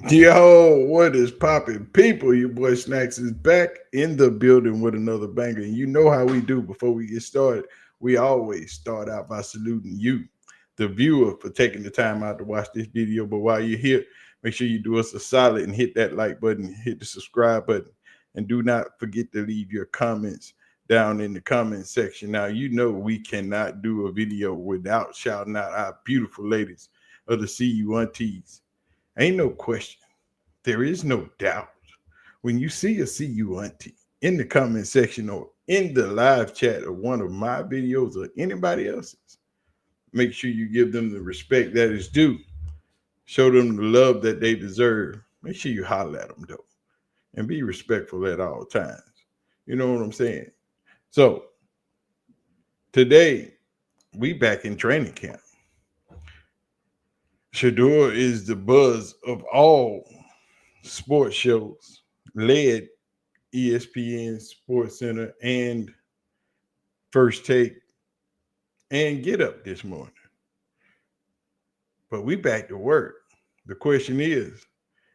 Yo, what is popping, people? Your boy Snacks is back in the building with another banger. And you know how we do before we get started. We always start out by saluting you, the viewer, for taking the time out to watch this video. But while you're here, make sure you do us a solid and hit that like button, hit the subscribe button, and do not forget to leave your comments down in the comment section. Now, you know we cannot do a video without shouting out our beautiful ladies of the CU aunties. Ain't no question. There is no doubt. When you see a CU auntie in the comment section or in the live chat of one of my videos or anybody else's, make sure you give them the respect that is due. Show them the love that they deserve. Make sure you holler at them, though, and be respectful at all times. You know what I'm saying? So, today, we back in training camp. Shedeur is the buzz of all sports shows, led ESPN, Sports Center, and First Take, and Get Up this morning. But we back to work. The question is,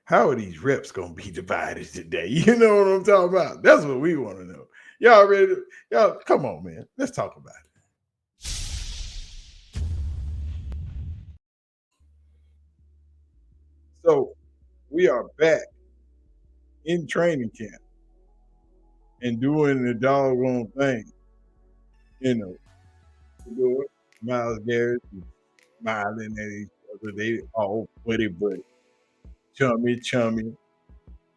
how are these reps going to be divided today? You know what I'm talking about? That's what we want to know. Y'all ready? Y'all, come on, man. Let's talk about it. So we are back in training camp and doing the doggone thing. You know, Myles Garrett is smiling at each other. They all buddy, chummy.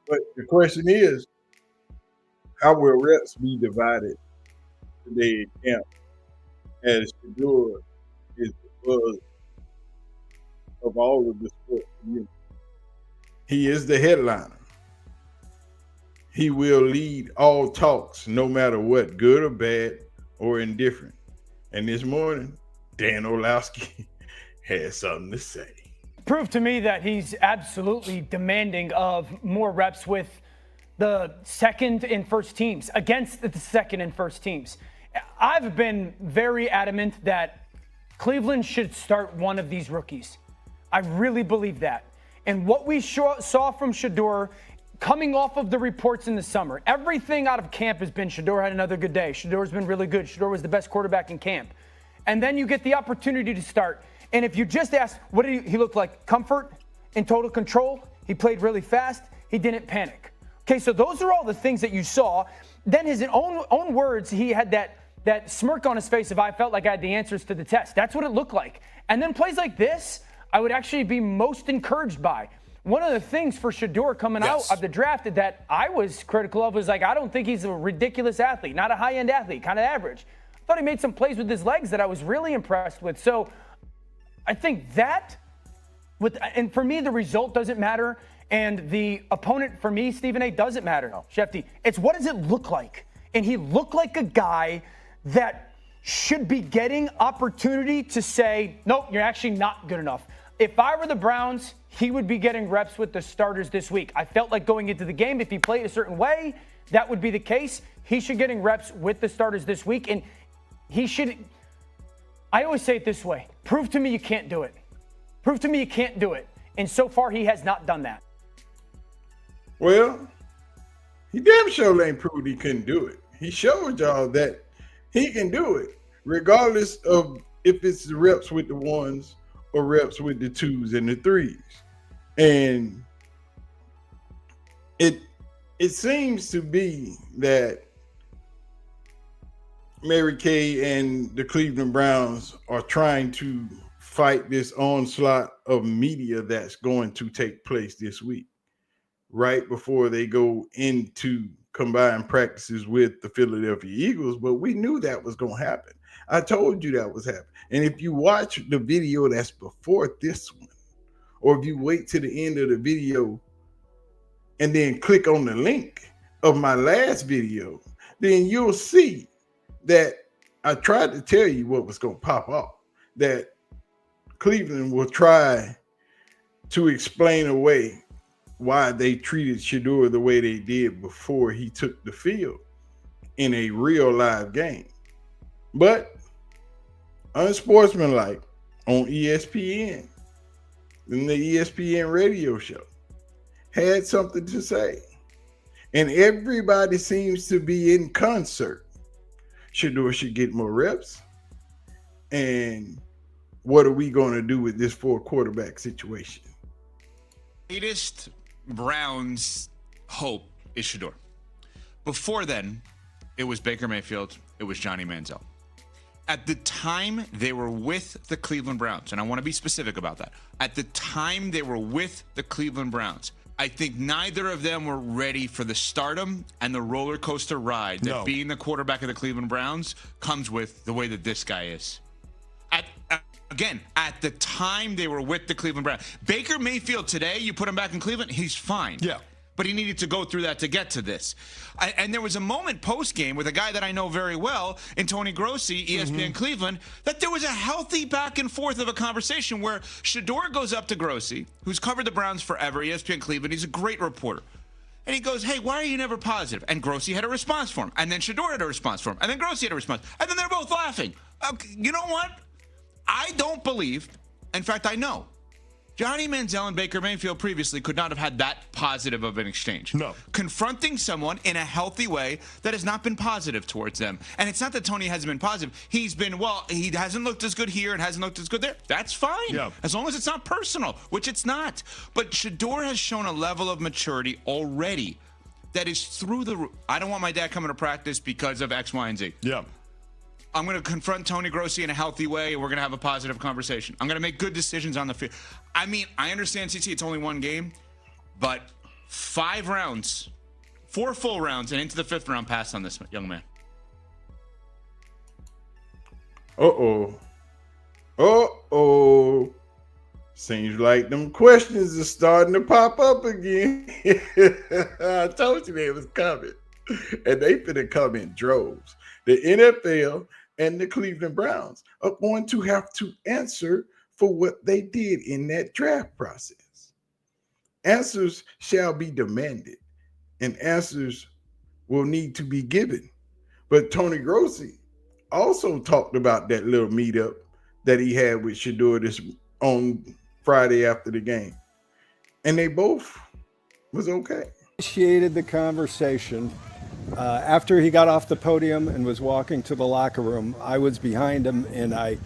But the question is, how will reps be divided today in camp as Shedeur is the buzz of all of the sports community? He is the headliner. He will lead all talks, no matter what, good or bad or indifferent. And this morning, Dan Orlowski had something to say. Proved to me that he's absolutely demanding of more reps with the second and first teams, against the second and first teams. I've been very adamant that Cleveland should start one of these rookies. I really believe that. And what we saw from Shedeur coming off of the reports in the summer, everything out of camp has been Shedeur had another good day. Shedeur's been really good. Shedeur was the best quarterback in camp. And then you get the opportunity to start. And if you just ask, what did he look like? Comfort and total control. He played really fast. He didn't panic. Okay, so those are all the things that you saw. Then his own words, he had that smirk on his face of, I felt like I had the answers to the test. That's what it looked like. And then plays like this, I would actually be most encouraged by. One of the things for Shedeur coming out of the draft that I was critical of was like, I don't think he's a ridiculous athlete, not a high-end athlete, kind of average. I thought he made some plays with his legs that I was really impressed with. So I think that, and for me, the result doesn't matter. And the opponent for me, Stephen A., doesn't matter. No. Shefty, it's what does it look like? And he looked like a guy that should be getting opportunity to say, nope, you're actually not good enough. If I were the Browns, he would be getting reps with the starters this week. I felt like going into the game, if he played a certain way, that would be the case. He should getting reps with the starters this week. And he should, I always say it this way, prove to me you can't do it. Prove to me you can't do it. And so far, he has not done that. Well, he damn sure ain't proved he couldn't do it. He showed y'all that he can do it, regardless of if it's the reps with the ones or reps with the twos and the threes. And it seems to be that Mary Kay and the Cleveland Browns are trying to fight this onslaught of media that's going to take place this week, right before they go into combined practices with the Philadelphia Eagles. But we knew that was going to happen. I told you that was happening. And if you watch the video that's before this one, or if you wait to the end of the video and then click on the link of my last video, then you'll see that I tried to tell you what was going to pop off, that Cleveland will try to explain away why they treated Shedeur the way they did before he took the field in a real live game. But unsportsmanlike on ESPN, in the ESPN radio show, had something to say. And everybody seems to be in concert. Shedeur should get more reps. And what are we going to do with this 4-quarterback situation? Latest Browns hope is Shedeur. Before then, it was Baker Mayfield, it was Johnny Manziel. At the time they were with the Cleveland Browns, and I want to be specific about that. At the time they were with the Cleveland Browns, I think neither of them were ready for the stardom and the roller coaster ride that being the quarterback of the Cleveland Browns comes with the way that this guy is. Again, at the time they were with the Cleveland Browns. Baker Mayfield today, you put him back in Cleveland, he's fine. Yeah. But he needed to go through that to get to this. And there was a moment post-game with a guy that I know very well, in Tony Grossi, ESPN Cleveland, that there was a healthy back and forth of a conversation where Shedeur goes up to Grossi, who's covered the Browns forever, ESPN Cleveland. He's a great reporter. And he goes, hey, why are you never positive? And Grossi had a response for him. And then Shedeur had a response for him. And then Grossi had a response. And then they're both laughing. You know what? I don't believe, in fact, I know, Johnny Manziel and Baker Mayfield previously could not have had that positive of an exchange. No. Confronting someone in a healthy way that has not been positive towards them. And it's not that Tony hasn't been positive. He's been, well, he hasn't looked as good here and hasn't looked as good there. That's fine. Yeah. As long as it's not personal, which it's not. But Shedeur has shown a level of maturity already that is through the roof. I don't want my dad coming to practice because of X, Y, and Z. Yeah. I'm going to confront Tony Grossi in a healthy way, and we're going to have a positive conversation. I'm going to make good decisions on the field. I mean, I understand, CC, it's only one game, but 5 rounds, 4 full rounds, and into the 5th round pass on this young man. Seems like them questions are starting to pop up again. I told you they was coming. And they finna come in droves. The NFL and the Cleveland Browns are going to have to answer for what they did in that draft process. Answers shall be demanded, and answers will need to be given. But Tony Grossi also talked about that little meetup that he had with Shedeur this on Friday after the game. And they both was okay. Initiated the conversation. After he got off the podium and was walking to the locker room, I was behind him and I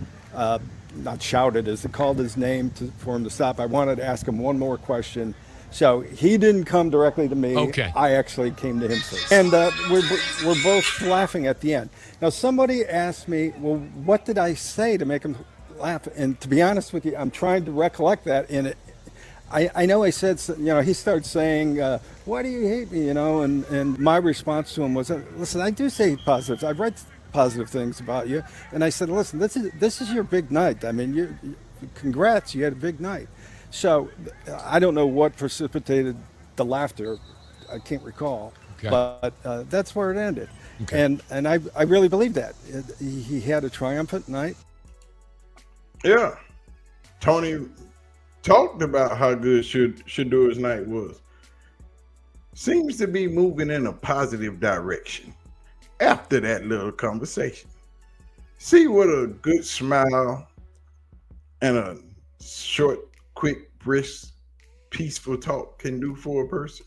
not shouted, as it called his name for him to stop. I wanted to ask him one more question. So he didn't come directly to me. Okay. I actually came to him first. And we're both laughing at the end. Now, somebody asked me, well, what did I say to make him laugh? And to be honest with you, I'm trying to recollect that. And I know I said, he started saying, why do you hate me, and my response to him was, listen, I do say positives. I've read positive things about you. And I said, listen, this is your big night. I mean, congrats, you had a big night. So I don't know what precipitated the laughter. I can't recall. Okay. But that's where it ended. Okay. And I really believe that. He had a triumphant night. Yeah. Tony talked about how good Shedeur's night was. Seems to be moving in a positive direction after that little conversation. See what a good smile and a short, quick, brisk, peaceful talk can do for a person.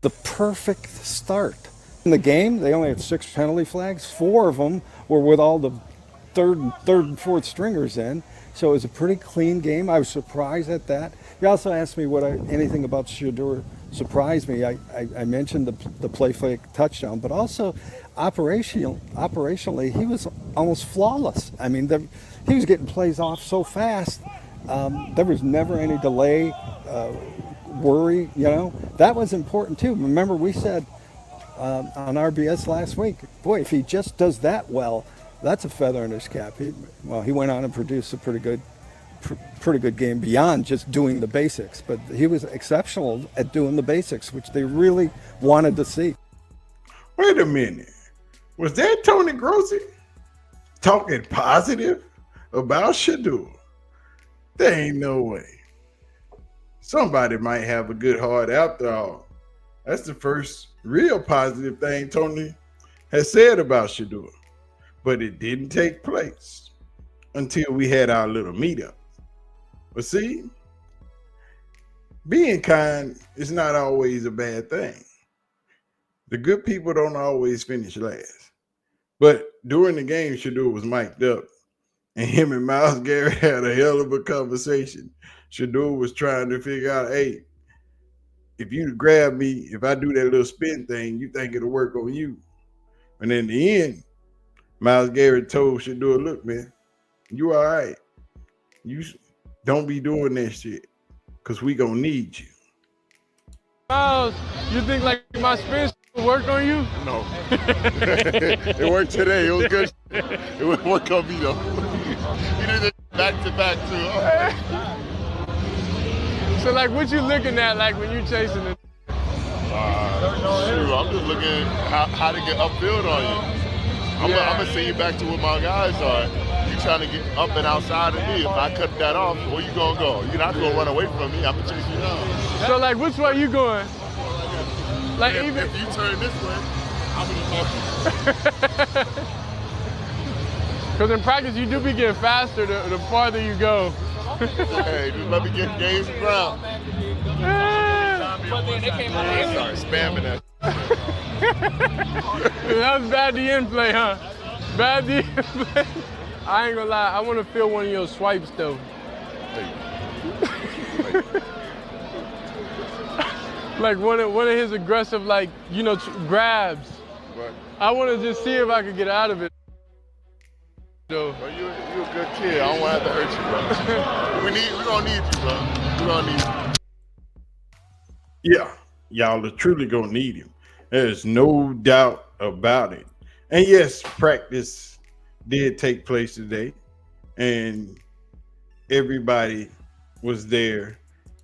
The perfect start. In the game, they only had 6 penalty flags. 4 of them were with all the third and fourth stringers in. So it was a pretty clean game. I was surprised at that. You also asked me anything about Shedeur surprised me. I mentioned the play fake touchdown, but also operationally, he was almost flawless. I mean, he was getting plays off so fast. There was never any delay, worry, That was important too. Remember, we said on RBS last week, boy, if he just does that well, that's a feather in his cap. He went on and produced a pretty good game beyond just doing the basics. But he was exceptional at doing the basics, which they really wanted to see. Wait a minute. Was that Tony Grossi talking positive about Shedeur? There ain't no way. Somebody might have a good heart after all. That's the first real positive thing Tony has said about Shedeur. But it didn't take place until we had our little meetup. But see, being kind is not always a bad thing. The good people don't always finish last. But during the game, Shedeur was mic'd up, and him and Myles Garrett had a hell of a conversation. Shedeur was trying to figure out, hey, if you grab me, if I do that little spin thing, you think it'll work on you. And in the end, Myles Garrett told Shedeur, look, man, you all right. You don't be doing that shit because we going to need you. Myles, you think like my spin will work on you? No. It worked today. It was good. It would work on me though. He did it back to back too. So like what you looking at like when you chasing it? Shoot, I'm just looking at how to get upfield on you. I'm gonna send you back to where my guys are. You trying to get up and outside of me. If I cut that off, where you gonna go? You're not gonna run away from me. I'm gonna chase you down. So like which way you going? Like If even you turn this way, I'm gonna talk to you. because in practice you do be getting faster the farther you go. Hey, just let me gain some ground. Sorry, spamming that. That was bad DN play, huh? Bad DN play. I ain't gonna lie, I want to feel one of your swipes though. Like one of his aggressive, like, you know, grabs. Right. I want to just see if I could get out of it. So. Well, you a good kid. I don't want to have to hurt you, bro. We gonna need you, bro. We gonna need you. Yeah, y'all are truly going to need him. There's no doubt about it. And yes, practice did take place today, and everybody was there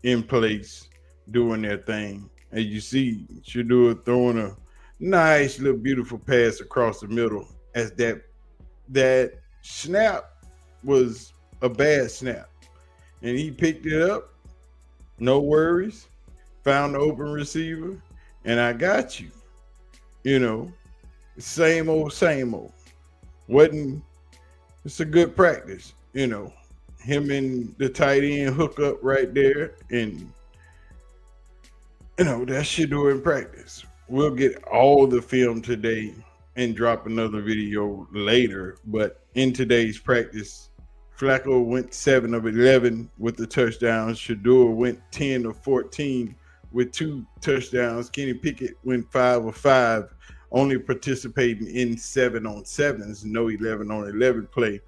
in place doing their thing. And you see Shedeur throwing a nice little beautiful pass across the middle as that snap was a bad snap. And he picked it up, no worries, found the open receiver, and I got you. You know, same old, same old. It's a good practice, you know. Him and the tight end hook up right there, and you know, that's Shedeur in practice. We'll get all the film today and drop another video later, but in today's practice, Flacco went 7 of 11 with the touchdowns. Shedeur went 10 of 14 with 2 touchdowns. Kenny Pickett went 5 of 5, only participating in 7-on-7s, no 11-on-11 play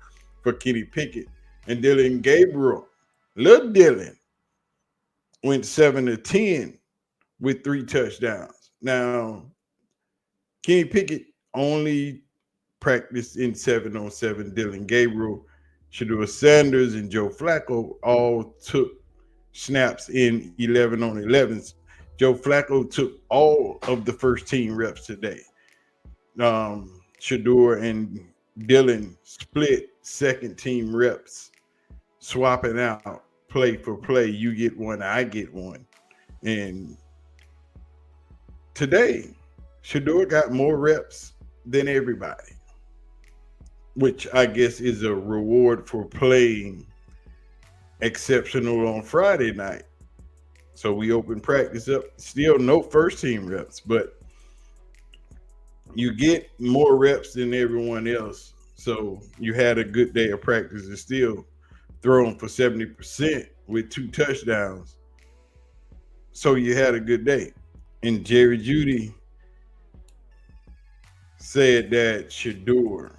for Kenny Pickett. And Dillon Gabriel, little Dillon, went 7 of 10 with 3 touchdowns. Now, Kenny Pickett only practiced in 7-on-7. Dillon Gabriel, shedeursanders, and Joe Flacco all took snaps in 11-on-11s. Joe Flacco took all of the first team reps today. Shedeur and Dillon split second team reps, swapping out play for play. You get one, I get one. And today, Shedeur got more reps than everybody, which I guess is a reward for playing exceptional on Friday night. So we open practice up, still no first team reps, but you get more reps than everyone else. So you had a good day of practice and still throwing for 70% with 2 touchdowns. So you had a good day. And Jerry Jeudy said that Shedeur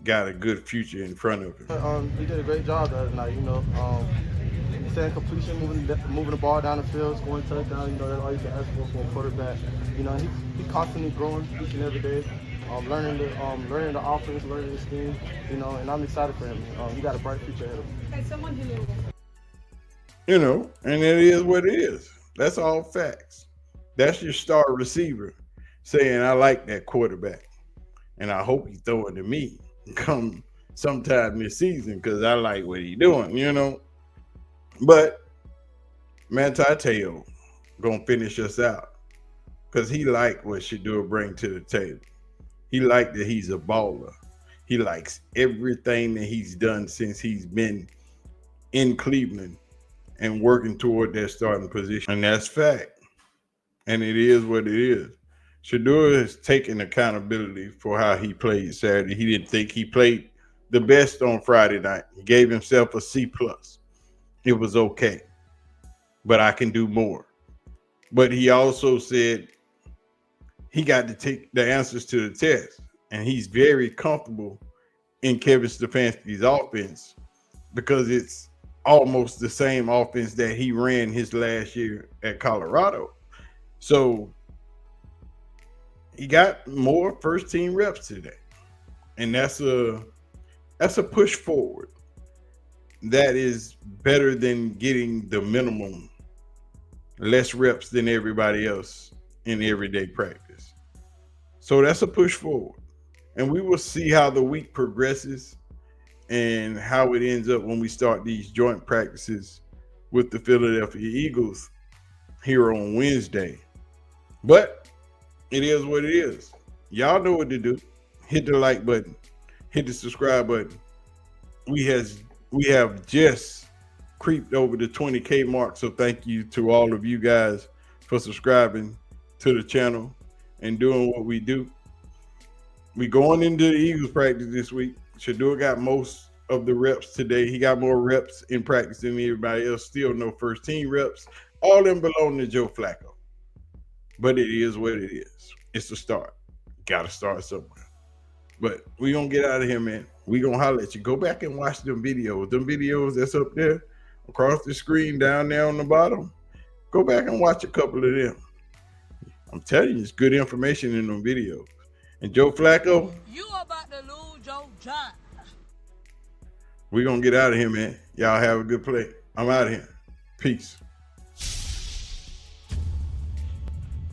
got a good future in front of him. He did a great job the other night, you know. Saying completion, moving the ball down the field, scoring touchdowns, you know, that's all you can ask for a quarterback. You know, he constantly growing each and every day, learning the offense, learning the scheme, you know, and I'm excited for him. He got a bright future ahead of him. As someone who, You know, and it is what it is. That's all facts. That's your star receiver saying, I like that quarterback, and I hope he's throwing to me come sometime this season because I like what he's doing, you know. But Manti Te'o gonna finish us out because he like what Shedeur bring to the table. He like that he's a baller. He likes everything that he's done since he's been in Cleveland and working toward that starting position. And that's fact. And it is what it is. Shedeur has taken accountability for how he played Saturday. He didn't think he played the best on Friday night. He gave himself a C+. It was okay, but I can do more. But he also said he got to take the answers to the test, and he's very comfortable in Kevin Stefanski's offense because it's almost the same offense that he ran his last year at Colorado. So he got more first team reps today, and that's a push forward. That is better than getting the minimum, less reps than everybody else in everyday practice. So that's a push forward, and we will see how the week progresses and how it ends up when we start these joint practices with the Philadelphia Eagles here on Wednesday. But it is what it is. Y'all know what to do. Hit the like button. Hit the subscribe button. We have just creeped over the 20K mark. So thank you to all of you guys for subscribing to the channel and doing what we do. We going into the Eagles practice this week. Shedeur got most of the reps today. He got more reps in practice than everybody else. Still no first team reps. All them belong to Joe Flacco. But it is what it is. It's the start. Got to start somewhere. But we going to get out of here, man. We going to holler at you. Go back and watch them videos. Them videos that's up there across the screen down there on the bottom. Go back and watch a couple of them. I'm telling you, it's good information in them videos. And Joe Flacco, you about to lose your job. We're going to get out of here, man. Y'all have a good play. I'm out of here. Peace.